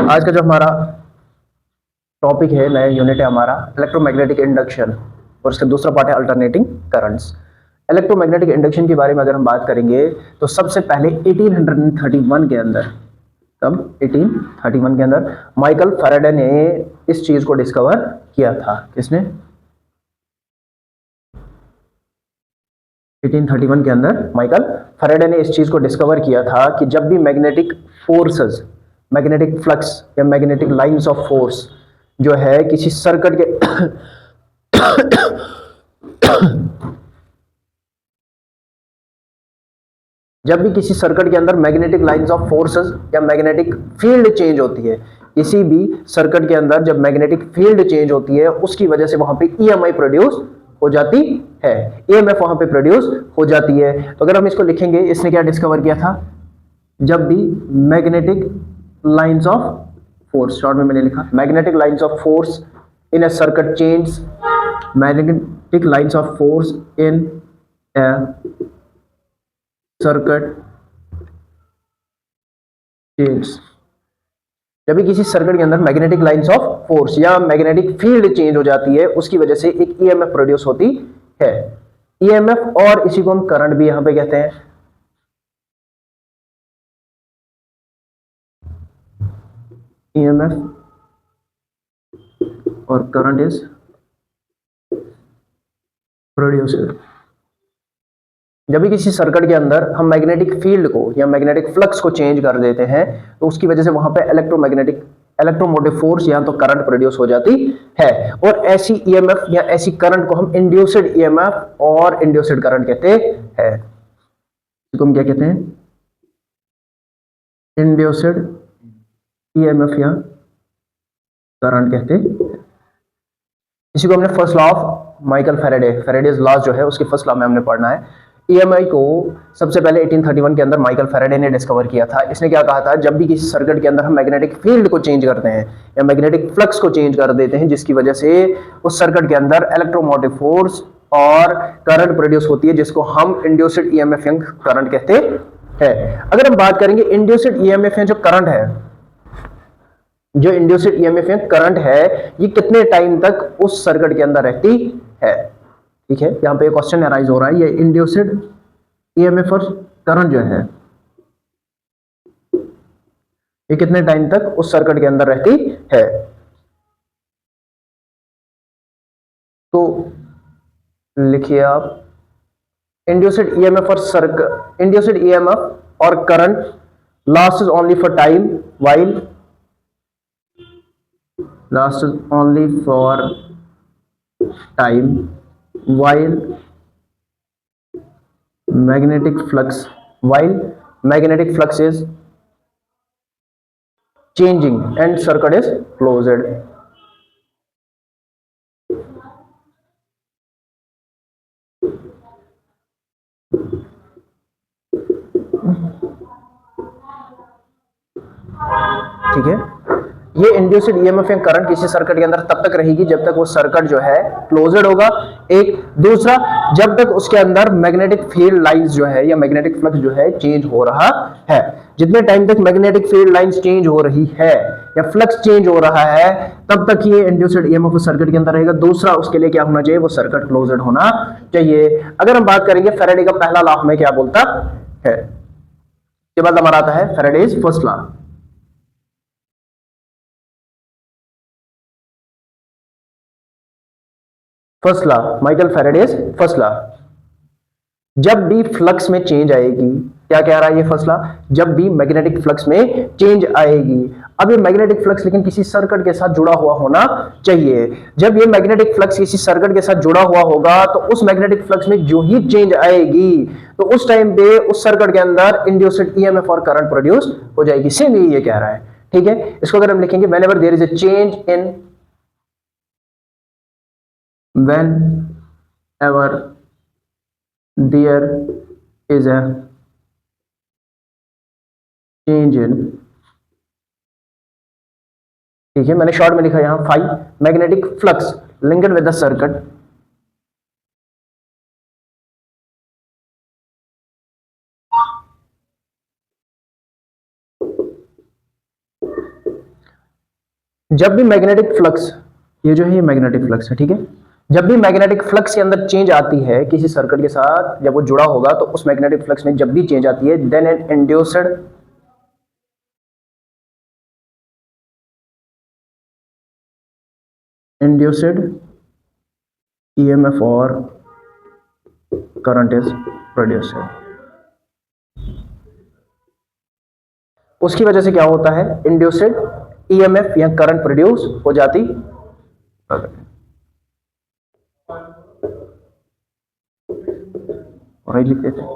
आज का जो हमारा टॉपिक है, नया यूनिट है हमारा इलेक्ट्रोमैग्नेटिक इंडक्शन, और उसका दूसरा पार्ट है अल्टरनेटिंग करंट्स। इलेक्ट्रोमैग्नेटिक इंडक्शन के बारे में अगर हम बात करेंगे तो सबसे पहले 1831 के अंदर, कब 1831 के अंदर माइकल फैराडे ने इस चीज को डिस्कवर किया था। किसने? 1831 के अंदर माइकल फैराडे ने इस चीज को डिस्कवर किया था कि जब भी मैग्नेटिक फोर्सेस, मैग्नेटिक फ्लक्स या मैग्नेटिक लाइंस ऑफ फोर्स जो है किसी सर्किट के जब भी किसी सर्किट के अंदर मैग्नेटिक लाइंस ऑफ फोर्सेस या मैग्नेटिक फील्ड चेंज होती है, किसी भी सर्किट के अंदर जब मैग्नेटिक फील्ड चेंज होती है उसकी वजह से वहां पे ईएमआई प्रोड्यूस हो जाती है, ईएमएफ वहां पे प्रोड्यूस हो जाती है। तो अगर हम इसको लिखेंगे, इसने क्या डिस्कवर किया था? जब भी magnetic lines of force, short में मैंने लिखा magnetic lines of force in A circuit change, magnetic lines of force in A circuit change, जब भी किसी सर्किट के अंदर मैग्नेटिक लाइंस ऑफ फोर्स या मैग्नेटिक फील्ड चेंज हो जाती है उसकी वजह से एक ईएमएफ प्रोड्यूस होती है। ईएमएफ, और इसी को हम करंट भी यहां पे कहते हैं। ईएमएफ और करंट इज प्रोड्यूस्ड। जब भी किसी सर्किट के अंदर हम मैग्नेटिक फील्ड को या मैग्नेटिक फ्लक्स को चेंज कर देते हैं तो उसकी वजह से वहां पे इलेक्ट्रोमोटिव फोर्स या तो करंट प्रोड्यूस हो जाती है, और ऐसी ईएमएफ या ऐसी करंट को हम इंड्यूस्ड ईएमएफ और इंड्यूस्ड करंट कहते हैं। इसको हम क्या कहते हैं? इंड्यूस्ड ईएमएफ या करंट कहते हैं। इसी को हमने first law of Michael Faraday's law जो है उसके फर्स्ट लॉ में हमने पढ़ना है। ईएमआई को सबसे पहले 1831 के अंदर माइकल फैराडे ने डिस्कवर किया था। इसने क्या कहा था? जब भी किसी सर्किट के अंदर हम मैग्नेटिक फील्ड को चेंज करते हैं या मैग्नेटिक फ्लक्स को चेंज कर देते हैं जिसकी वजह से उस सर्किट के अंदर इलेक्ट्रोमोटिव फोर्स और करंट प्रोड्यूस होती है, जिसको हम इंड्यूस्ड ईएमएफ या करंट कहते हैं। अगर हम बात करेंगे इंड्यूस्ड ईएमएफ या जो करंट है, जो इंड्यूस्ड ईएमएफ या करंट है, ये कितने टाइम तक उस सर्किट के अंदर रहती है? ठीक है, यहां पे एक क्वेश्चन अराइज हो रहा है, ये इंड्यूस्ड ईएमएफ और करंट जो है ये कितने टाइम तक उस सर्किट के अंदर रहती है? तो लिखिए आप, इंड्यूस्ड ईएमएफ और current lasts only for time while magnetic flux is changing and circuit is closed. ठीक है, ये इंड्यूस्ड ईएमएफ या करंट किसी सर्किट के अंदर तब तक रहेगी जब तक वो सर्किट जो है क्लोज्ड होगा। एक दूसरा, जब तक उसके अंदर मैग्नेटिक फील्ड लाइंस जो है या मैग्नेटिक फ्लक्स जो है चेंज हो रहा है। जितने टाइम तक मैग्नेटिक फील्ड लाइंस चेंज हो रही है या फ्लक्स चेंज हो रहा है तब तक ये इंड्यूस्ड ईएमएफ उस सर्किट के अंदर रहेगा। दूसरा, उसके लिए क्या होना चाहिए? वो सर्किट क्लोज्ड होना चाहिए। अगर हम बात करेंगे फैराडे का पहला लॉ हमें क्या बोलता है, इसके बाद हमारा आता है Faraday's first law. First law, Michael Faraday's first law, जब भी फ्लक्स में चेंज आएगी, क्या कह रहा है ये फर्स्ट लॉ? जब भी मैग्नेटिक फ्लक्स में चेंज आएगी, अब ये मैग्नेटिक फ्लक्स लेकिन किसी सर्किट के साथ जुड़ा हुआ होना चाहिए। जब ये मैग्नेटिक फ्लक्स किसी सर्किट के साथ जुड़ा हुआ होगा तो उस मैग्नेटिक फ्लक्स में जो ही चेंज आएगी तो उस टाइम पे उस सर्किट के अंदर इंड्यूस्ड ईएमएफ और करंट प्रोड्यूस हो जाएगी। सेम ये कह रहा है। ठीक है, इसको अगर हम लिखेंगे, whenever there is a change in whenever there is a change in, ठीक है, मैंने शॉर्ट में लिखा यहां phi magnetic flux linked with the circuit जब भी मैग्नेटिक फ्लक्स, ये जो है ये मैग्नेटिक फ्लक्स है, ठीक है, जब भी मैग्नेटिक फ्लक्स के अंदर चेंज आती है किसी सर्किट के साथ, जब वो जुड़ा होगा तो उस मैग्नेटिक फ्लक्स में जब भी चेंज आती है, देन एन इंड्यूस्ड ईएमएफ और करंट इज प्रोड्यूस्ड। उसकी वजह से क्या होता है, इंड्यूस्ड ईएमएफ या करंट प्रोड्यूस हो जाती। और लिख देते हैं,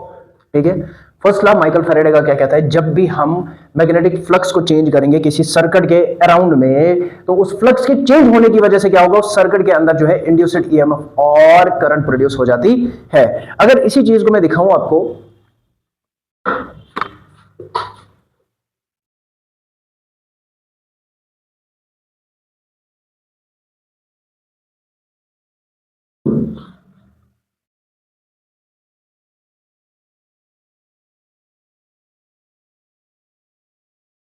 ठीक है। फर्स्ट लॉ माइकल फैराडे का क्या कहता है, जब भी हम मैग्नेटिक फ्लक्स को चेंज करेंगे किसी सर्किट के अराउंड में, तो उस फ्लक्स के चेंज होने की वजह से क्या होगा, उस सर्किट के अंदर जो है इंड्यूस्ड ईएमएफ और करंट प्रोड्यूस हो जाती है। अगर इसी चीज को मैं दिखाऊं आपको,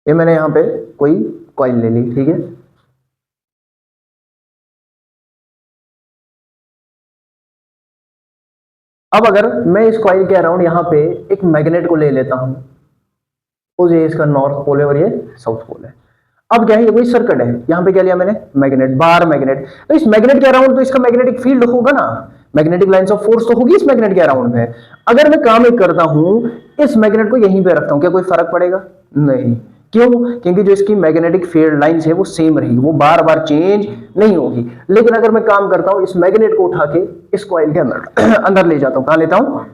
ये मैंने यहां पे कोई कॉइल ले ली, ठीक है, अब अगर मैं इस कॉइल के अराउंड यहां पे एक मैग्नेट को ले लेता हूं, तो ये इसका नॉर्थ पोल है और ये साउथ पोल है। अब क्या है, ये कोई सर्किट है, यहां पे क्या लिया मैंने, मैग्नेट, बार मैग्नेट, तो इस मैग्नेट के अराउंड तो इसका मैग्नेटिक फील्ड होगा ना, मैग्नेटिक लाइंस ऑफ फोर्स तो होगी इस मैग्नेट के अराउंड में। अगर मैं काम एक करता हूं, इस मैग्नेट को यहीं पे रखता हूं, क्या कोई फर्क पड़ेगा, नहीं, क्यों, क्योंकि जो इसकी मैग्नेटिक फील्ड लाइंस है वो सेम रहेगी, वो बार बार चेंज नहीं होगी। लेकिन अगर मैं काम करता हूं, इस मैग्नेट को उठा के इस कॉइल के अंदर अंदर ले जाता हूं, कहां लेता हूं,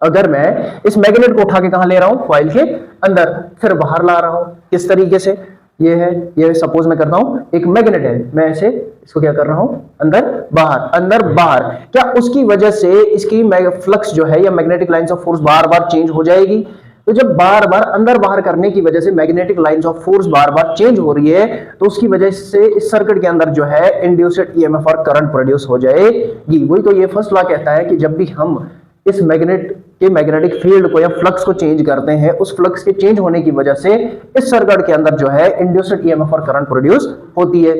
अगर मैं इस मैग्नेट को उठा के कहां ले रहा हूं, कॉइल के अंदर, फिर बाहर ला रहा हूं, किस तरीके से, ये है, ये सपोज मैं करता हूं एक मैग्नेट है, मैं ऐसे इसको क्या कर रहा हूं, अंदर बाहर, क्या उसकी वजह से इसकी फ्लक्स जो है या magnetic lines of force bar bar change हो जाएगी। तो जब बार बार अंदर बाहर करने की वजह से magnetic lines of force bar bar change हो रही है, तो उसकी वजह से इस सर्किट के अंदर जो है इंड्यूस्ड ईएमएफ और करंट प्रोड्यूस हो जाएगी। वही तो ये फर्स्ट लॉ कहता है कि जब भी हम इस मैग्नेट के मैग्नेटिक फील्ड को या फ्लक्स को चेंज करते हैं, उस फ्लक्स के चेंज होने की वजह से इस सर्किट के अंदर जो है इंड्यूस्ड ईएमएफ और करंट प्रोड्यूस होती है।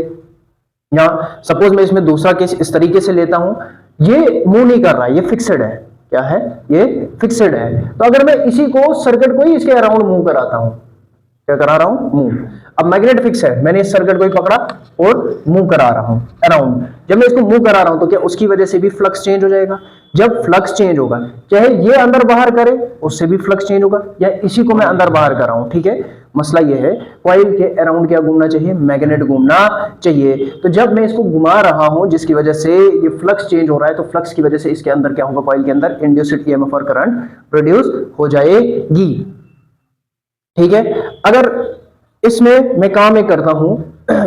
या सपोज मैं इसमें दूसरा केस इस तरीके से लेता हूं, ये मूव नहीं कर रहा है, ये फिक्स्ड है, क्या है, ये फिक्स्ड है, तो अगर मैं इसी को सर्किट को ही इसके अराउंड मूव कराता हूं, क्या करा रहा हूं, मूव, अब मैग्नेट फिक्स है, मैंने इस सर्किट को ही पकड़ा और मूव करा रहा हूं अराउंड, जब मैं इसको मूव करा रहा हूं तो क्या उसकी वजह से भी फ्लक्स चेंज हो जाएगा, जब फ्लक्स चेंज होगा, चाहे ये अंदर बाहर करे उससे भी फ्लक्स चेंज होगा, या इसी को मैं अंदर बाहर कर रहा हूं, ठीक है। मसला ये है, कॉइल के अराउंड क्या घूमना चाहिए, मैग्नेट घूमना चाहिए। तो जब मैं इसको घुमा रहा हूं जिसकी वजह से ये फ्लक्स चेंज हो रहा है, तो फ्लक्स की वजह से इसके अंदर क्या होगा, कॉइल के अंदर इंड्यूस्ड ईएमएफ और करंट प्रोड्यूस हो जाएगी, ठीक है। अगर इसमें मैं काम एक करता हूं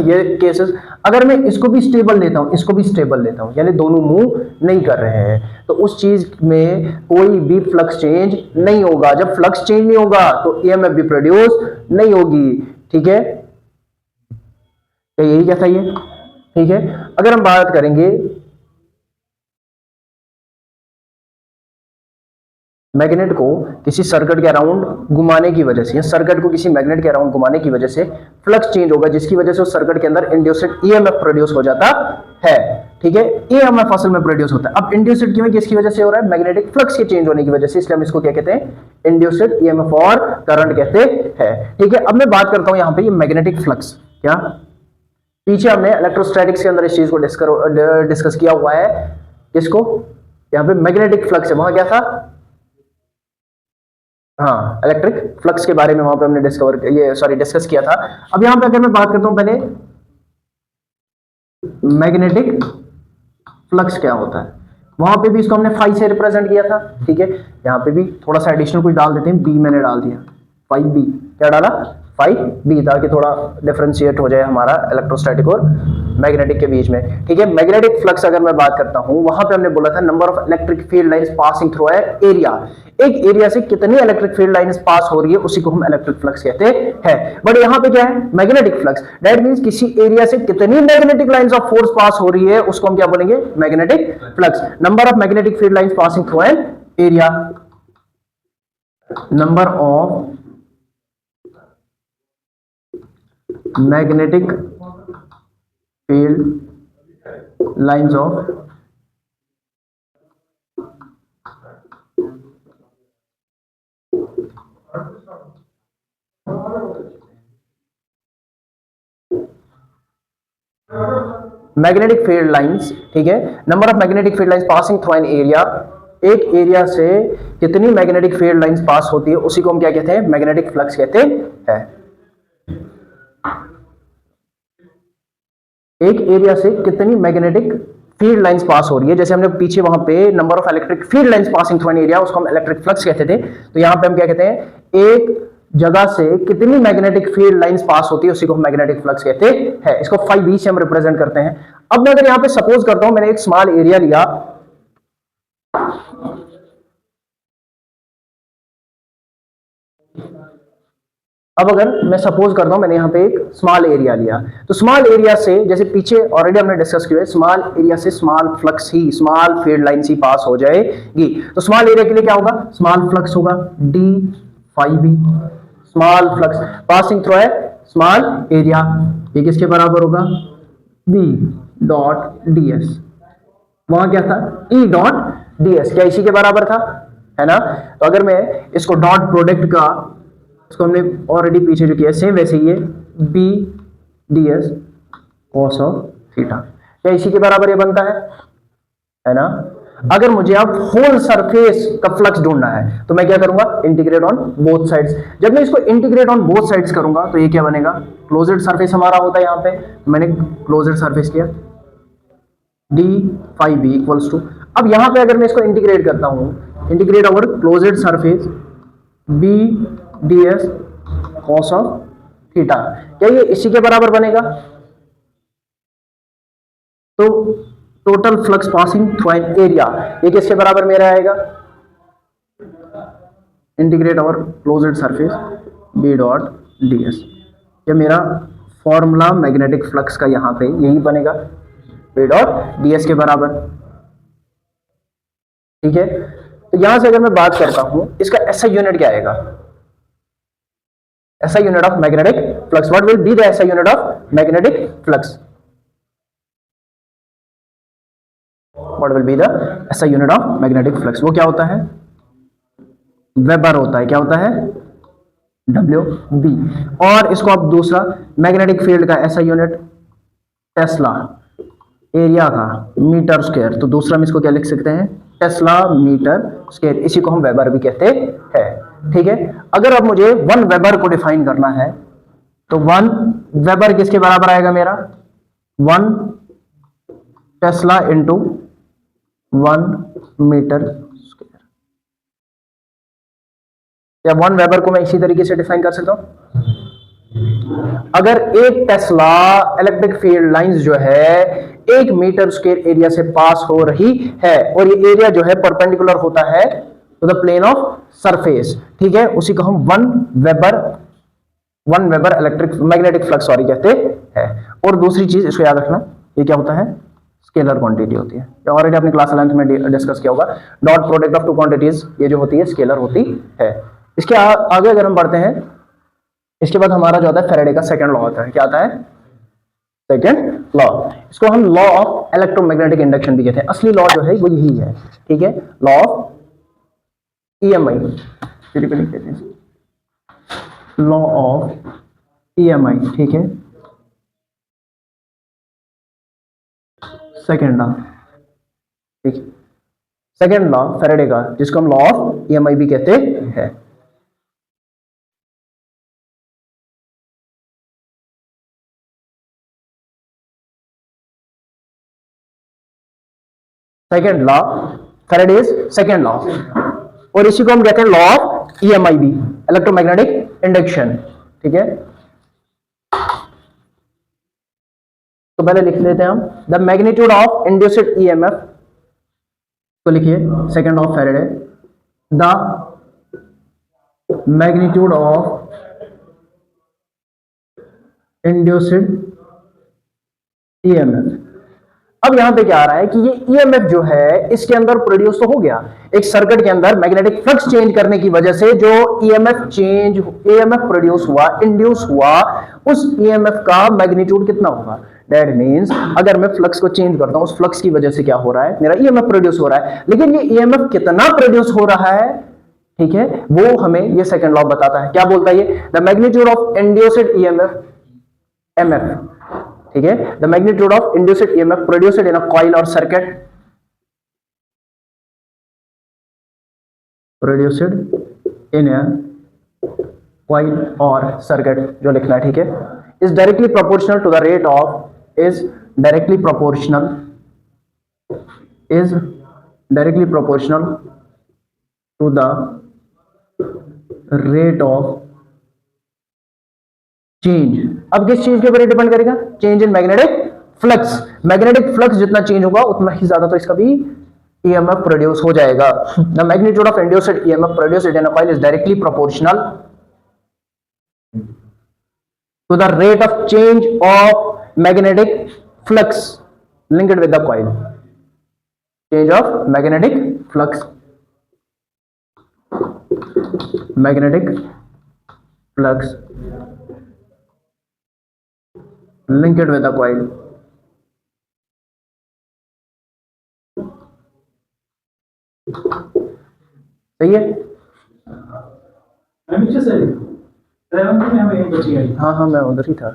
ये केसेस, अगर मैं इसको भी स्टेबल लेता हूं, इसको भी स्टेबल लेता हूं, यानी दोनों मूव नहीं कर रहे हैं, तो उस चीज में कोई भी फ्लक्स चेंज नहीं होगा। जब फ्लक्स चेंज नहीं होगा तो ईएमएफ भी प्रोड्यूस नहीं होगी, ठीक है, तो यही क्या था ये, ठीक है। अगर हम बात करेंगे मैग्नेट को किसी सर्किट के अराउंड घुमाने की वजह से, या सर्किट को किसी मैग्नेट के अराउंड घुमाने की वजह से फ्लक्स चेंज होगा, जिसकी वजह से उस सर्किट के अंदर इंड्यूस्ड ईएमएफ प्रोड्यूस हो जाता है, ठीक है। ईएमएफ असल में प्रोड्यूस होता है। अब इंड्यूस्ड क्यों है, किसकी वजह से हो रहा है, मैग्नेटिक फ्लक्स के चेंज होने की वजह से, इसलिए हम इसको क्या कहते हैं, इंड्यूस्ड ईएमएफ और करंट कहते हैं, ठीक है। अब मैं बात करता हूं यहां पर ये मैग्नेटिक फ्लक्स, क्या पीछे हमने इलेक्ट्रोस्टैटिक्स के अंदर इस चीज को डिस्कस किया हुआ है, किसको, यहां पे मैग्नेटिक फ्लक्स है, वहां क्या था, हाँ, इलेक्ट्रिक फ्लक्स के बारे में वहां पे हमने डिस्कस किया था। अब यहां पे अगर मैं बात करता हूं पहले मैग्नेटिक फ्लक्स क्या होता है, वहां पे भी इसको हमने फाई से रिप्रेजेंट किया था, ठीक है। यहां पे भी थोड़ा सा एडिशनल कुछ डाल देते हैं, बी मैंने डाल दिया, फाई बी, क्या डाला, फाई बी, ताकि थोड़ा डिफरेंशिएट हो जाए हमारा इलेक्ट्रोस्टैटिक और मैग्नेटिक के बीच में, ठीक है। मैग्नेटिक फ्लक्स अगर मैं बात करता हूं, वहां पे हमने बोला था number of electric field lines passing through area, एक एरिया से कितनी इलेक्ट्रिक फील्ड लाइंस पास हो रही है उसी को हम इलेक्ट्रिक फ्लक्स कहते हैं। बट यहां पे क्या है, मैग्नेटिक फ्लक्स, दैट मींस किसी एरिया से कितनी magnetic lines of force pass हो रही है उसको हम क्या बोलेंगे, magnetic flux. Number of magnetic field lines passing through an area, number of magnetic field lines of magnetic field lines, ठीक है, number of magnetic field lines passing through an area, एक एरिया से कितनी मैग्नेटिक फील्ड लाइंस पास होती है उसी को हम क्या कहते हैं, मैग्नेटिक फ्लक्स कहते हैं। एक एरिया से कितनी मैग्नेटिक फील्ड लाइंस पास हो रही है, जैसे हमने पीछे वहां पे number of electric field lines passing through an area, उसको हम इलेक्ट्रिक फ्लक्स कहते थे, तो यहां पे हम क्या कहते हैं, एक जगह से कितनी मैग्नेटिक फील्ड लाइंस पास होती है उसी को हम मैग्नेटिक फ्लक्स कहते हैं। इसको 5V से हम रिप्रेजेंट करते हैं। अब मैं अगर यहां पे सपोज करता हूं मैंने एक स्मॉल एरिया लिया, अब अगर मैं सपोज करता हूं मैंने यहां पे एक स्मॉल एरिया लिया, तो स्मॉल एरिया से, जैसे पीछे ऑलरेडी हमने डिस्कस किया है, स्मॉल एरिया से स्मॉल फ्लक्स ही, स्मॉल फील्ड लाइंस ही पास हो जाएगी। तो स्मॉल एरिया के लिए क्या होगा, स्मॉल फ्लक्स होगा d5b, small flux passing through है स्मॉल एरिया, ये किसके बराबर होगा, b डॉट ds। वहां क्या था, e डॉट ds, क्या इसी के बराबर था, है ना। तो अगर मैं इसको डॉट प्रोडक्ट का, इसको हमने ऑलरेडी पीछे जो किया सेम वैसे ही है, b ds cos of theta, क्या इसी के बराबर ये बनता है ना। अगर मुझे अब होल सरफेस का फ्लक्स ढूंढना है तो मैं क्या करूंगा, इंटीग्रेट ऑन बोथ साइड्स। जब मैं इसको इंटीग्रेट ऑन बोथ साइड्स करूंगा तो ये क्या बनेगा, क्लोज्ड सरफेस हमारा होता है, यहां पे मैंने क्लोज्ड सरफेस किया, d5b इक्वल्स टू, अब यहां पे अगर मैं इसको इंटीग्रेट करता हूं, integrate over closed surface b ds cos of theta, क्या ये इसी के बराबर बनेगा। तो total flux passing through an area, ये किसके बराबर मेरा आएगा, integrate over closed surface b dot ds, ये मेरा फॉर्मूला मैग्नेटिक फ्लक्स का यहां पे यही बनेगा, b डॉट ds के बराबर, ठीक है। तो यहां से अगर मैं बात करता हूं, इसका SI यूनिट क्या आएगा, SI unit of magnetic flux, what will be the SI unit of magnetic flux, what will be the SI unit of magnetic flux, वो क्या होता है, वेबर होता है, क्या होता है, WB। और इसको आप दूसरा मैग्नेटिक फील्ड का SI यूनिट टेस्ला, एरिया का मीटर स्क्वायर, तो दूसरा हम इसको क्या लिख सकते हैं, टेस्ला मीटर स्क्वायर, इसी को हम वेबर भी कहते हैं, ठीक है। अगर अब मुझे 1 वेबर को डिफाइन करना है तो 1 वेबर किसके बराबर आएगा मेरा, 1 टेस्ला इंटू 1 मीटर स्क्वायर, या 1 वेबर को मैं इसी तरीके से डिफाइन कर सकता हूं, अगर एक टेस्ला इलेक्ट्रिक फील्ड लाइंस जो है 1 मीटर स्क्वायर एरिया से पास हो रही है, और ये एरिया जो है परपेंडिकुलर होता है to the plane of surface, ठीक है, उसी को हम 1 weber electric magnetic flux sorry कहते हैं। और दूसरी चीज इसको याद रखना, ये क्या होता है, स्केलर क्वांटिटी होती है, ऑलरेडी आपने क्लास 11th में डिस्कस किया होगा, dot product of two quantities ये जो होती है स्केलर होती है। इसके आगे अगर हम बढ़ते हैं, इसके बाद हमारा जो आता है फैराडे का सेकंड लॉ होता है, क्या आता है, सेकंड लॉ, इसको हम लॉ ऑफ इलेक्ट्रोमैग्नेटिक इंडक्शन भी कहते हैं। असली लॉ जो है वो यही है, ठीक है, लॉ ऑफ EMI, लिख देते हैं लॉ ऑफ EMI, ठीक है, सेकंड लॉ, ठीक है, सेकंड लॉ फैराडे का, जिसको हम लॉ ऑफ EMI भी कहते हैं। Second law, Faraday's second law, और इसी को हम कहते हैं लॉ ऑफ EMI भी, इलेक्ट्रोमैग्नेटिक इंडक्शन, ठीक है। तो पहले लिख लेते हैं हम, the magnitude of induced EMF, तो लिखिए second law of Faraday, the magnitude of induced EMF। अब यहां पे क्या आ रहा है कि ये EMF जो है इसके अंदर प्रोड्यूस तो हो गया, एक सर्किट के अंदर मैग्नेटिक फ्लक्स चेंज करने की वजह से जो EMF प्रोड्यूस हुआ, इंड्यूस हुआ, उस EMF का मैग्नीट्यूड कितना होगा, दैट मीन्स अगर मैं फ्लक्स को चेंज करता हूं, उस फ्लक्स की वजह से क्या हो रहा है, मेरा ईएमएफ प्रोड्यूस हो रहा है। लेकिन ये ईएमएफ कितना प्रोड्यूस हो रहा है, ठीक है, वो हमें ये सेकंड लॉ बताता है। क्या बोलता है ये? The magnitude of induced EMF, EMF, ठीक है, the magnitude of induced EMF produced in a coil और circuit, produced in a coil और सर्किट, जो लिखना है, ठीक है, is directly proportional to the rate of, is directly proportional, is directly proportional to the rate of change. अब किस चीज के ऊपर डिपेंड करेगा? Change in magnetic flux. Magnetic flux जितना चेंज होगा उतना ही ज्यादा तो इसका भी ईएमएफ प्रोड्यूस हो जाएगा। The magnitude of induced EMF produced in a coil is directly proportional to the rate of change of magnetic flux linked with the coil. Change of magnetic flux, magnetic flux linked with the coil. सही है? हाँ हाँ, मैं उधर ही था,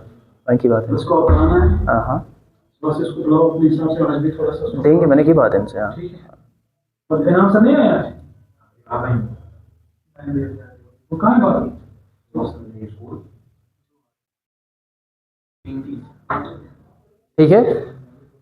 वहीं की बात है। उसको अपनाना है। हाँ हाँ, बस इसको बुलाओ अपने हिसाब से, आज भी थोड़ा सा देंगे, मैंने की बात है इनसे। हाँ, ठीक है, पर फिर नाम से नहीं आया आप आएंगे, वो कहाँ बात ठीक है।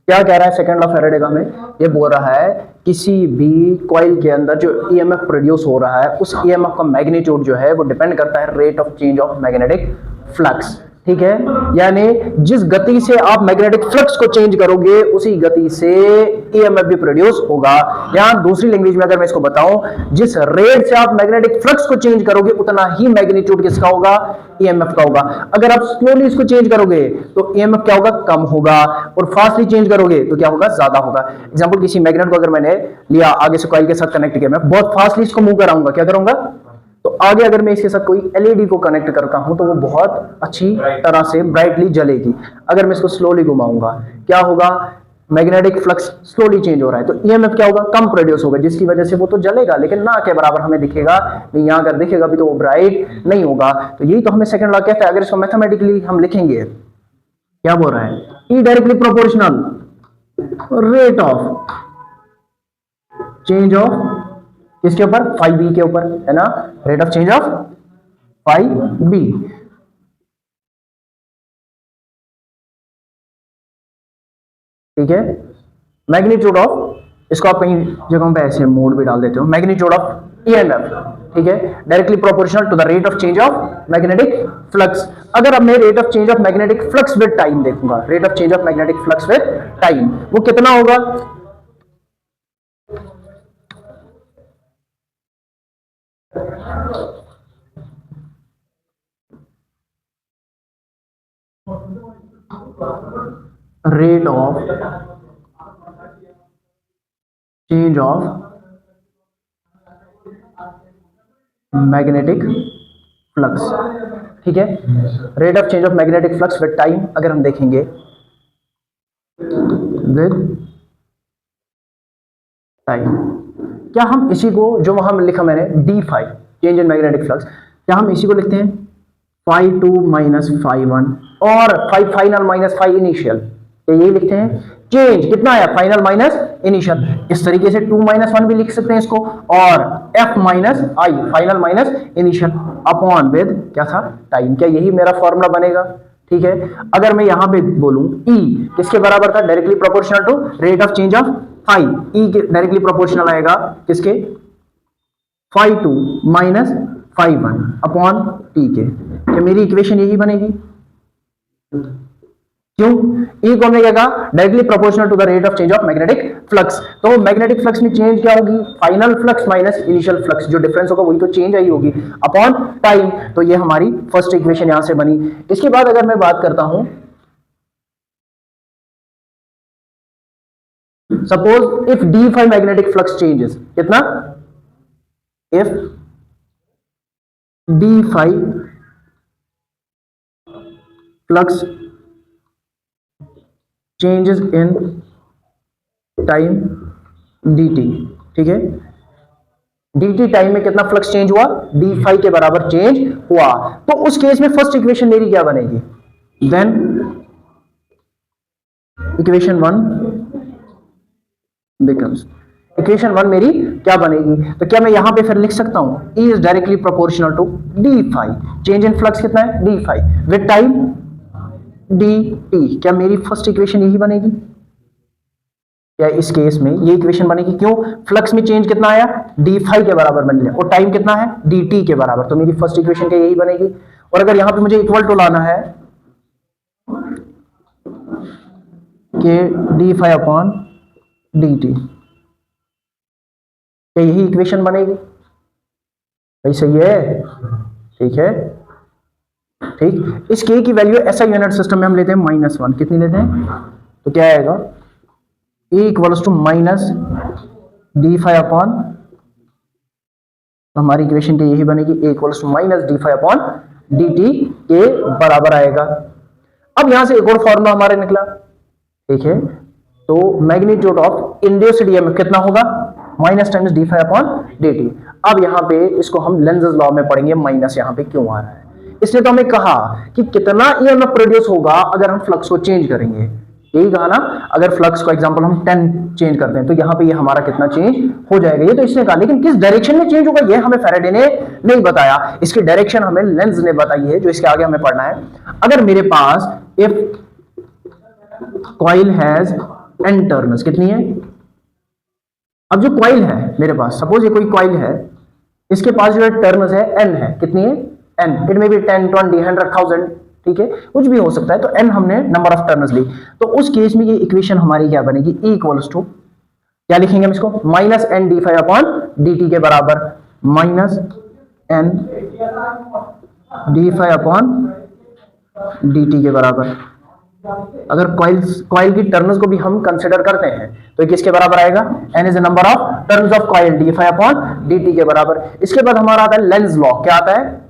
क्या कह रहा है सेकंड लॉ फैराडे का में? ये बोल रहा है किसी भी कॉइल के अंदर जो ईएमएफ प्रोड्यूस हो रहा है, उस ईएमएफ का मैग्नीट्यूड जो है वो डिपेंड करता है rate of change of magnetic flux, ठीक है। यानी जिस गति से आप मैग्नेटिक फ्लक्स को चेंज करोगे उसी गति से ईएमएफ भी प्रोड्यूस होगा। या दूसरी लैंग्वेज में अगर मैं इसको बताऊं, जिस रेट से आप मैग्नेटिक फ्लक्स को चेंज करोगे उतना ही मैग्नीट्यूड किसका होगा? ईएमएफ का होगा। अगर आप स्लोली इसको चेंज करोगे तो ईएमएफ क्या होगा? कम होगा, और फास्टली चेंज करोगे तो क्या होगा? ज्यादा होगा। एग्जांपल, किसी मैग्नेट को अगर मैंने लिया, आगे से कॉइल के साथ कनेक्ट किया, मैं बहुत फास्टली इसको मूव कराऊंगा, क्या करूंगा? तो आगे अगर मैं इसके साथ कोई एलईडी को कनेक्ट करता हूं तो वो बहुत अच्छी तरह से ब्राइटली जलेगी। अगर मैं इसको स्लोली घुमाऊंगा, क्या होगा? मैग्नेटिक फ्लक्स स्लोली चेंज हो रहा है, तो ईएमएफ क्या होगा? कम प्रोड्यूस होगा, जिसकी वजह से वो तो जलेगा लेकिन ना के बराबर हमें दिखेगा नहीं। यहां अगर दिखेगा भी तो वो ब्राइट नहीं होगा। तो यही तो हमें सेकंड लॉ कहता है। अगर इसको मैथमेटिकली हम लिखेंगे, क्या बोल रहा है? E directly proportional rate of change of, किसके ऊपर? फाई बी के ऊपर, है ना, rate of change of phi B. ठीक है, मैग्नीट्यूड ऑफ, इसको आप कहीं जगहों पे ऐसे मोड भी डाल देते हो, मैग्नीट्यूड ऑफ ईएमएफ, ठीक है, directly proportional to the rate of change of magnetic flux. अगर अब मैं rate of change of magnetic flux with time देखूंगा, rate of change of magnetic flux with time, वो कितना होगा? Rate of change of magnetic flux, ठीक है, rate of change of magnetic flux with time अगर हम देखेंगे विद टाइम, क्या हम इसी को, जो वहां लिखा मैंने d phi, change in magnetic flux, क्या हम इसी को लिखते हैं phi two minus phi one और phi final minus phi initial, यही लिखते हैं। चेंज कितना आया? Final minus initial. इस तरीके से 2 माइनस 1 भी लिख सकते हैं इसको, और f minus I, final minus initial, upon with क्या था? टाइम। क्या यही मेरा फॉर्मूला बनेगा? ठीक है। अगर मैं यहां पे बोलूं E किसके बराबर था? Directly proportional to rate of change of phi. E directly proportional आएगा किसके? Phi two minus phi one upon T के। क्या मेरी इक्वेशन यही बनेगी? क्यों? E को हमने क्या कहा? Directly proportional to the rate of change of magnetic flux. तो मैग्नेटिक फ्लक्स में चेंज क्या होगी? Final flux minus initial flux, जो डिफरेंस होगा वही तो चेंज आई होगी, अपॉन टाइम। तो ये हमारी फर्स्ट इक्वेशन यहां से बनी। इसके बाद अगर मैं बात करता हूं, suppose if d phi magnetic flux changes, कितना? If d phi flux changes in time dt, ठीक है। dt टाइम में कितना फ्लक्स चेंज हुआ, d फाई के बराबर चेंज हुआ। तो उस केस में फर्स्ट इक्वेशन मेरी क्या बनेगी, देन इक्वेशन 1 बिकम्स, इक्वेशन 1 मेरी क्या बनेगी, तो क्या मैं यहां पे फिर लिख सकता हूं E is directly proportional to d phi, change in flux कितना है d phi with time dt। क्या मेरी फर्स्ट इक्वेशन यही बनेगी, क्या इस केस में ये इक्वेशन बनेगी, क्यों, फ्लक्स में चेंज कितना आया d फाई के बराबर बन गया और टाइम कितना है dt के बराबर, तो मेरी फर्स्ट इक्वेशन क्या यही बनेगी। और अगर यहां पे मुझे इक्वल टू लाना है कि d फाई अपॉन dt, क्या यही इक्वेशन बनेगी, भाई सही है, ठीक है, ठीक। इस k की वैल्यू ऐसा यूनिट सिस्टम में हम लेते हैं -1, कितनी लेते हैं, तो क्या आएगा E equals to minus D phi upon, हमारी इक्वेशन की यही बनेगी E equals to minus D phi upon D T के बराबर आएगा। अब यहां से एक और फॉर्मूला हमारे निकला, ठीक है, तो मैग्नीट्यूड ऑफ इंड्यूस्ड ईएमएफ कितना होगा, minus times D phi upon D T. अब यहां पे इसको हम लेंज़ेस लॉ में पढ़ेंगे, माइनस यहां पे क्यों आ रहा है, इसलिए तो हमें कहा कि कितना ईएमएफ प्रोड्यूस होगा अगर हम फ्लक्स को चेंज करेंगे, यही कहा ना, अगर फ्लक्स को एग्जांपल हम 10 चेंज करते हैं तो यहाँ पे ये हमारा कितना चेंज हो जाएगा, ये तो इसने कहा, लेकिन किस डायरेक्शन में चेंज होगा ये हमें फैराडे ने नहीं बताया, इसकी डायरेक्शन हमें लेंज ने बताई है, जो इसके आगे हमें पढ़ना है। अगर मेरे पास if coil has n turns, कितनी है, अब जो कॉइल है मेरे पास, सपोज ये कोई कॉइल है, इसके पास जो है टर्न्स है n है, कितनी है n, इट मे बी 10 20 100,000, ठीक है, कुछ भी हो सकता है, तो n हमने नंबर ऑफ टर्न्स ली, तो उस केस में ये इक्वेशन हमारी क्या बनेगी, E इक्वल्स टू, क्या लिखेंगे हम इसको, minus N D phi upon D T के बराबर, minus N D phi upon D T के बराबर। अगर कॉइल की टर्न्स को भी हम कंसिडर करते हैं तो ये किसके बराबर आएगा, n is the number of turns of coil, D phi upon D T के बराबर। इसके बाद हमारा आता है लेंज लॉ, क्या आता है,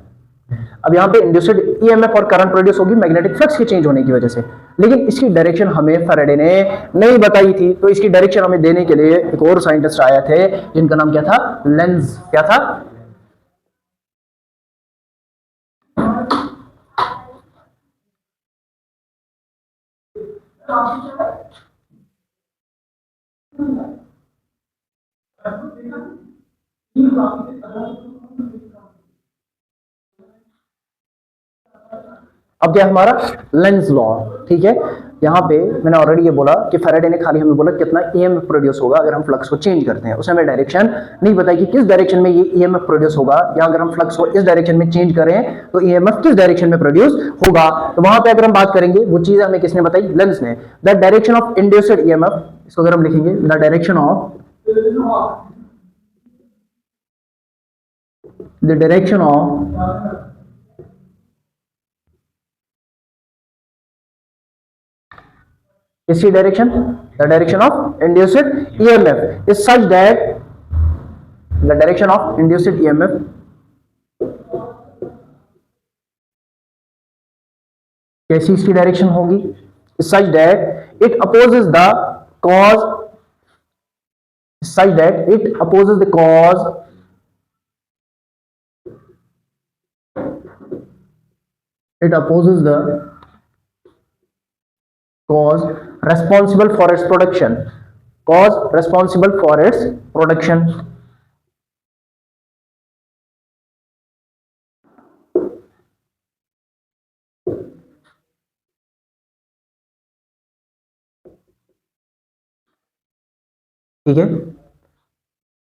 अब यहां पे इंड्यूस्ड ईएमएफ और करंट प्रोड्यूस होगी मैग्नेटिक फ्लक्स के चेंज होने की वजह से, लेकिन इसकी डायरेक्शन हमें फैराडे ने नहीं बताई थी, तो इसकी डायरेक्शन हमें देने के लिए एक और साइंटिस्ट आए थे जिनका नाम क्या था, लेंज, क्या था, अब क्या हमारा लेंज लॉ, ठीक है। यहां पे मैंने ऑलरेडी ये बोला कि फैराडे ने खाली हमें बोला कितना ईएमएफ प्रोड्यूस होगा अगर हम फ्लक्स को चेंज करते हैं, उसने हमें डायरेक्शन नहीं बताई कि किस डायरेक्शन में ये ईएमएफ प्रोड्यूस होगा, या अगर हम फ्लक्स को इस डायरेक्शन में चेंज करें तो ईएमएफ किस डायरेक्शन में प्रोड्यूस होगा। तो वहां पे अगर हम बात करेंगे वो चीज हमें किसने बताई, लेंज ने, the direction of induced EMF, इसको अगर हम लिखेंगे द डायरेक्शन ऑफ इसकी direction, the direction of induced EMF is such that the direction of induced EMF कैसी इसकी डायरेक्शन होगी, is such that it opposes the cause, such that it opposes the cause responsible for its production, cause responsible for its production। ठीक है,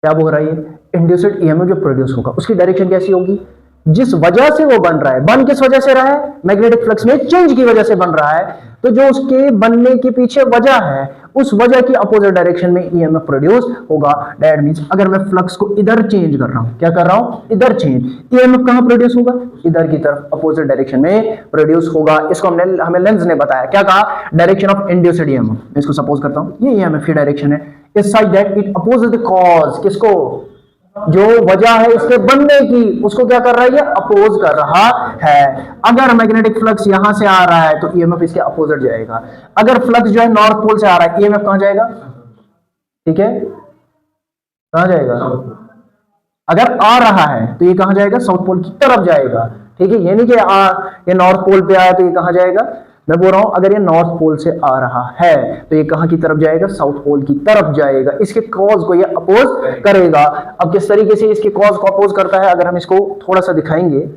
क्या बोल रहा है, induced EMF जो प्रोड्यूस होगा उसकी डायरेक्शन कैसी होगी, जिस वजह से वो बन रहा है, बन किस वजह से रहा है, मैग्नेटिक फ्लक्स में चेंज की वजह से बन रहा है, तो जो उसके बनने के पीछे वजह है उस वजह की अपोजिट डायरेक्शन में ईएमएफ प्रोड्यूस होगा। दैट मींस अगर मैं फ्लक्स को इधर चेंज कर रहा हूं, क्या कर रहा हूं, इधर चेंज, ईएमएफ कहां प्रोड्यूस होगा, इधर की तरफ अपोजिट डायरेक्शन में प्रोड्यूस होगा। इसको हमें लेंज ने बताया, क्या कहा, डायरेक्शन ऑफ इंड्यूस्ड ईएमएफ। मैं इसको सपोज करता हूं ये ईएमएफ की डायरेक्शन है, is such that it opposes the cause, किसको, जो वजह है इसके बनने की उसको क्या कर रहा है, ये अपोज कर रहा है। अगर मैग्नेटिक फ्लक्स यहां से आ रहा है तो ईएमएफ इसके अपोजिट जाएगा। अगर फ्लक्स जो है नॉर्थ पोल से आ रहा है, ईएमएफ कहां जाएगा, ठीक है, कहां जाएगा, अगर आ रहा है तो ये कहां जाएगा, साउथ पोल की तरफ जाएगा। ठीक है, ये नहीं कि ये नॉर्थ पोल पे आया तो ये कहां जाएगा, मैं बोल रहा हूं अगर ये नॉर्थ पोल से आ रहा है तो ये कहां की तरफ जाएगा, साउथ पोल की तरफ जाएगा। इसके कॉज को ये अपोज करेगा। अब किस तरीके से इसके कॉज को अपोज करता है, अगर हम इसको थोड़ा सा दिखाएंगे,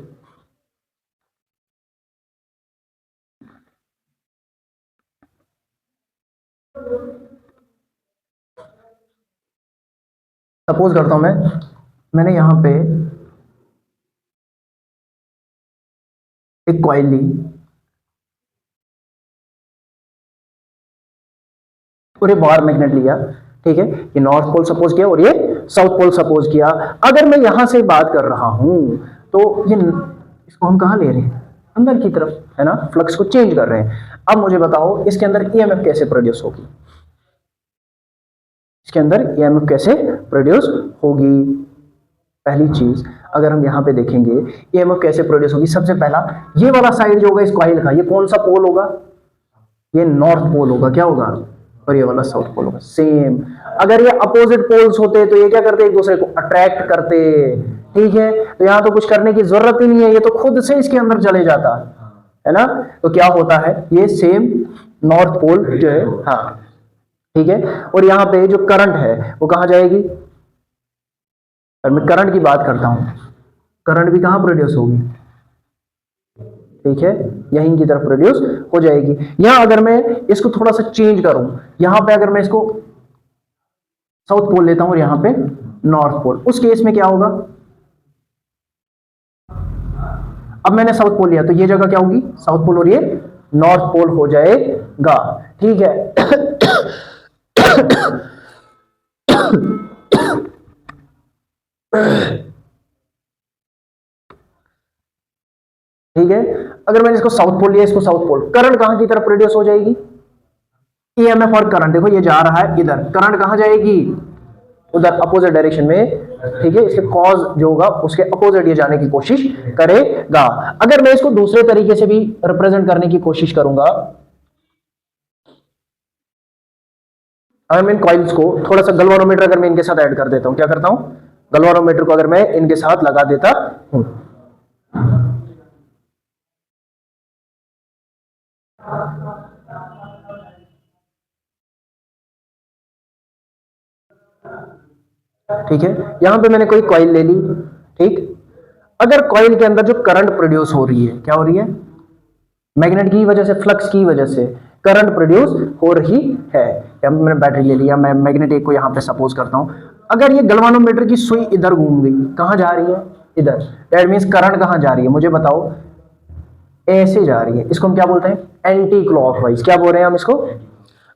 सपोज करता हूं मैंने यहां पे एक कॉइल ली, और ये बार मैग्नेट लिया, ठीक है, ये नॉर्थ पोल सपोज किया और ये साउथ पोल सपोज किया। अगर मैं यहां से बात कर रहा हूं तो ये इसको हम कहां ले रहे हैं, अंदर की तरफ, है ना, फ्लक्स को चेंज कर रहे हैं। अब मुझे बताओ इसके अंदर ईएमएफ कैसे प्रोड्यूस होगी, इसके अंदर ईएमएफ कैसे प्रोड्यूस होगी। पहली चीज अगर हम यहां पे देखेंगे ईएमएफ कैसे प्रोड्यूस होगी, सबसे पहला ये वाला साइड जो होगा इस कॉइल का, ये कौन सा पोल होगा, ये नॉर्थ पोल होगा, क्या होगा, और ये वाला साउथ पोल होगा। सेम अगर ये अपोजिट पोल्स होते तो ये क्या करते, एक दूसरे को अट्रैक्ट करते। ठीक है, तो यहां तो कुछ करने की जरूरत ही नहीं है, ये तो खुद से इसके अंदर चले जाता है ना। तो क्या होता है, ये सेम नॉर्थ पोल जो है, हाँ ठीक है, और यहां पे जो करंट है वो कहां जाएगी, और मैं करंट की बात करता हूं, करंट भी कहां प्रोड्यूस होगी, ठीक है, यहीं की तरफ प्रोड्यूस हो जाएगी। यहां अगर मैं इसको थोड़ा सा चेंज करूं, यहां पे अगर मैं इसको साउथ पोल लेता हूं और यहां पे नॉर्थ पोल, उस केस में क्या होगा, अब मैंने साउथ पोल लिया तो ये जगह क्या होगी, साउथ पोल, और ये नॉर्थ पोल हो जाएगा। ठीक है, ठीक है, अगर मैंने इसको साउथ पोल लिया, इसको साउथ पोल, करंट कहां की तरफ प्रोड्यूस हो जाएगी, ईएमएफ और करंट, देखो ये जा रहा है इधर, करंट कहां जाएगी, उधर अपोजिट डायरेक्शन में। ठीक है, इसके कॉज जो होगा उसके अपोजिट ये जाने की कोशिश करेगा। अगर मैं इसको दूसरे तरीके से भी रिप्रेजेंट करने की कोशिश करूंगा, अगर मैं इन कॉइल्स को थोड़ा सा गल्वानोमीटर अगर मैं इनके साथ ऐड कर देता हूं, क्या करता हूं, गल्वानोमीटर को अगर मैं इनके साथ लगा देता हूं, ठीक है, यहां पे मैंने कोई कॉइल ले ली, ठीक, अगर कॉइल के अंदर जो करंट प्रोड्यूस हो रही है, क्या हो रही है, मैग्नेट की वजह से, फ्लक्स की वजह से करंट प्रोड्यूस हो रही है। या मैंने बैटरी ले लिया, मैं मैग्नेटिक को यहां पे सपोज करता हूं, अगर ये गल्वानोमीटर की सुई इधर घूम गई, कहां जा रही है, इधर, दैट मींस करंट कहां जा रही है, मुझे बताओ, ऐसे जा रही है। इसको हम क्या बोलते हैं, एंटी क्लॉकवाइज। क्या बोल रहे हैं हम इसको,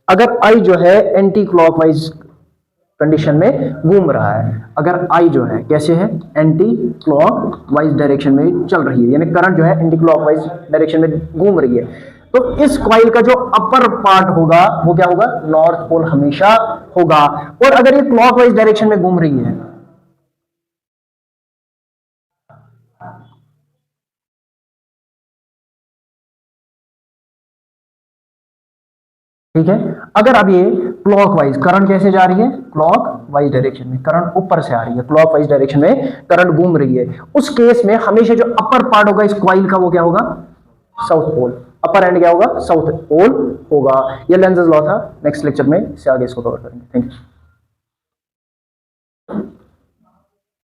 अगर आई जो है एंटी क्लॉकवाइज कंडीशन में घूम रहा है, अगर आई जो है कैसे है, एंटी क्लॉकवाइज डायरेक्शन में चल रही है, यानी करंट जो है एंटी क्लॉकवाइज डायरेक्शन में घूम रही है, तो इस कॉइल का जो अपर पार्ट होगा वो क्या होगा, नॉर्थ पोल हमेशा होगा। और अगर ये क्लॉकवाइज डायरेक्शन में घूम रही है, ठीक है, अगर अब ये क्लॉकवाइज, करंट कैसे जा रही है, क्लॉकवाइज डायरेक्शन में, करंट ऊपर से आ रही है, क्लॉकवाइज डायरेक्शन में करंट घूम रही है, उस केस में हमेशा जो अपर पार्ट होगा इस कॉइल का वो क्या होगा, साउथ पोल, अपर एंड क्या होगा, साउथ पोल होगा। ये लेंजेस लॉ था, नेक्स्ट लेक्चर में इससे आगे इसको कवर करेंगे। Thank you.